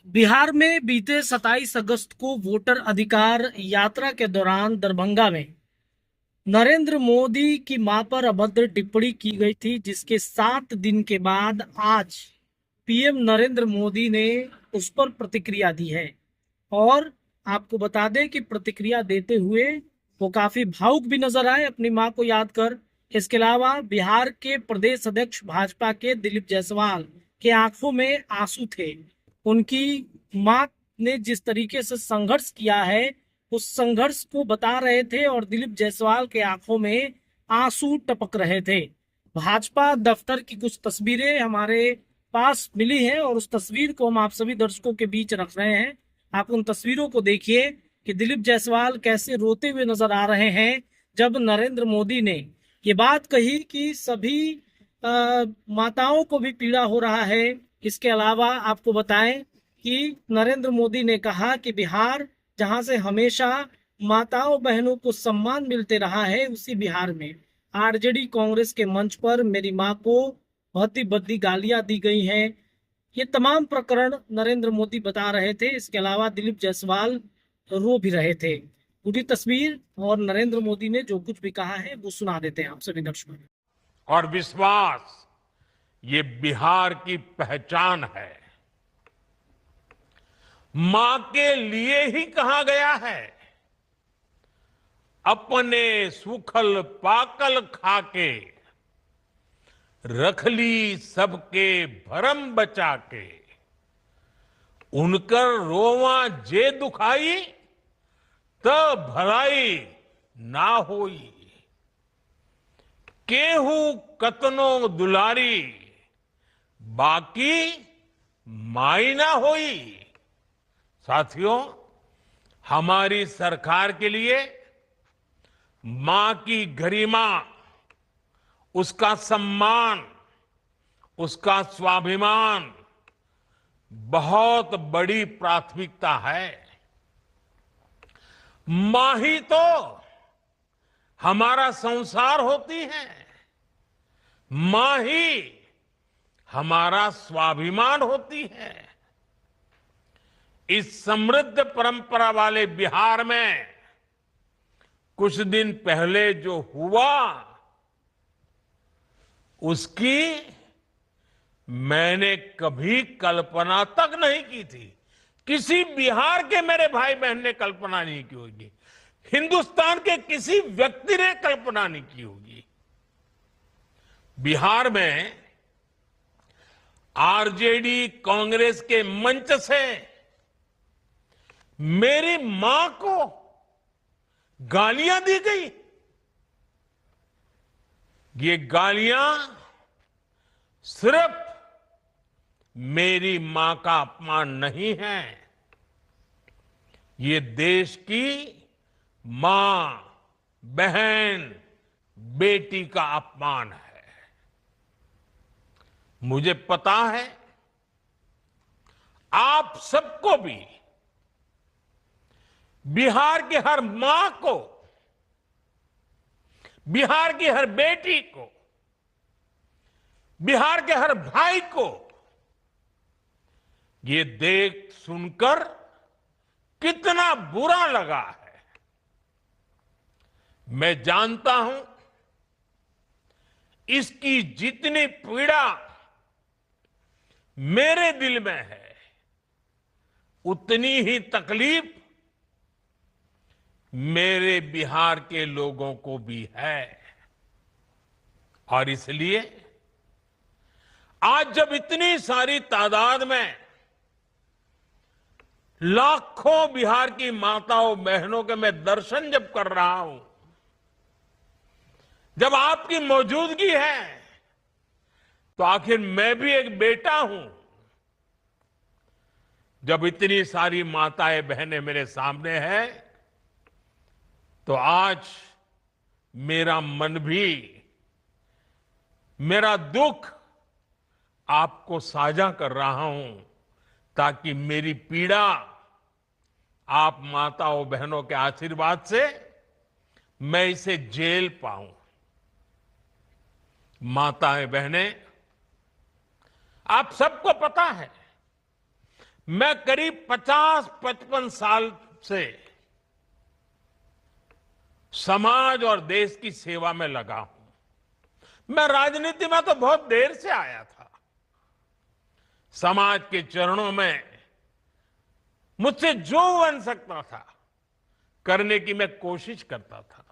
बिहार में बीते 27 अगस्त को वोटर अधिकार यात्रा के दौरान दरभंगा में नरेंद्र मोदी की मां पर अभद्र टिप्पणी की गई थी, जिसके 7 दिन के बाद आज पीएम नरेंद्र मोदी ने उस पर प्रतिक्रिया दी है। और आपको बता दें कि प्रतिक्रिया देते हुए वो काफी भावुक भी नजर आए अपनी मां को याद कर। इसके अलावा बिहार के प्रदेश अध्यक्ष भाजपा के दिलीप जायसवाल के आंखों में आंसू थे। उनकी मां ने जिस तरीके से संघर्ष किया है उस संघर्ष को बता रहे थे और दिलीप जायसवाल के आंखों में आंसू टपक रहे थे। भाजपा दफ्तर की कुछ तस्वीरें हमारे पास मिली हैं और उस तस्वीर को हम आप सभी दर्शकों के बीच रख रहे हैं। आप उन तस्वीरों को देखिए कि दिलीप जायसवाल कैसे रोते हुए नजर आ रहे हैं जब नरेंद्र मोदी ने ये बात कही कि सभी माताओं को भी पीड़ा हो रहा है। इसके अलावा आपको बताएं कि नरेंद्र मोदी ने कहा कि बिहार जहां से हमेशा माताओं बहनों को सम्मान मिलते रहा है, उसी बिहार में आरजेडी कांग्रेस के मंच पर मेरी मां को भद्दी भद्दी गालियां दी गई हैं। ये तमाम प्रकरण नरेंद्र मोदी बता रहे थे। इसके अलावा दिलीप जायसवाल रो भी रहे थे। पूरी तस्वीर और नरेंद्र मोदी ने जो कुछ भी कहा है वो सुना देते हैं आप सभी दर्शकों को। और विश्वास, ये बिहार की पहचान है। मां के लिए ही कहा गया है, अपने सुखल पाकल खाके रख ली सबके भरम बचा के। उनकर रोवा जे दुखाई, तब भलाई ना होई। केहू कतनो दुलारी, बाकी माई ना होई। साथियों, हमारी सरकार के लिए मां की गरिमा, उसका सम्मान, उसका स्वाभिमान बहुत बड़ी प्राथमिकता है। मां ही तो हमारा संसार होती है। मां ही हमारा स्वाभिमान होती है। इस समृद्ध परंपरा वाले बिहार में कुछ दिन पहले जो हुआ, उसकी मैंने कभी कल्पना तक नहीं की थी। किसी बिहार के मेरे भाई बहन ने कल्पना नहीं की होगी। हिंदुस्तान के किसी व्यक्ति ने कल्पना नहीं की होगी। बिहार में आरजेडी कांग्रेस के मंच से मेरी मां को गालियां दी गई। ये गालियां सिर्फ मेरी मां का अपमान नहीं है, ये देश की मां, बहन, बेटी का अपमान है। मुझे पता है आप सबको भी, बिहार की हर मां को, बिहार की हर बेटी को, बिहार के हर भाई को ये देख सुनकर कितना बुरा लगा है। मैं जानता हूं इसकी जितनी पीड़ा मेरे दिल में है, उतनी ही तकलीफ मेरे बिहार के लोगों को भी है। और इसलिए आज जब इतनी सारी तादाद में लाखों बिहार की माताओं बहनों के मैं दर्शन जब कर रहा हूं, जब आपकी मौजूदगी है, तो आखिर मैं भी एक बेटा हूं। जब इतनी सारी माताएं बहनें मेरे सामने हैं, तो आज मेरा मन भी, मेरा दुख आपको साझा कर रहा हूं, ताकि मेरी पीड़ा आप माताओं बहनों के आशीर्वाद से मैं इसे झेल पाऊं। माताएं बहनें, आप सबको पता है, मैं करीब 50-55 साल से समाज और देश की सेवा में लगा हूं। मैं राजनीति में तो बहुत देर से आया था। समाज के चरणों में मुझसे जो बन सकता था करने की मैं कोशिश करता था।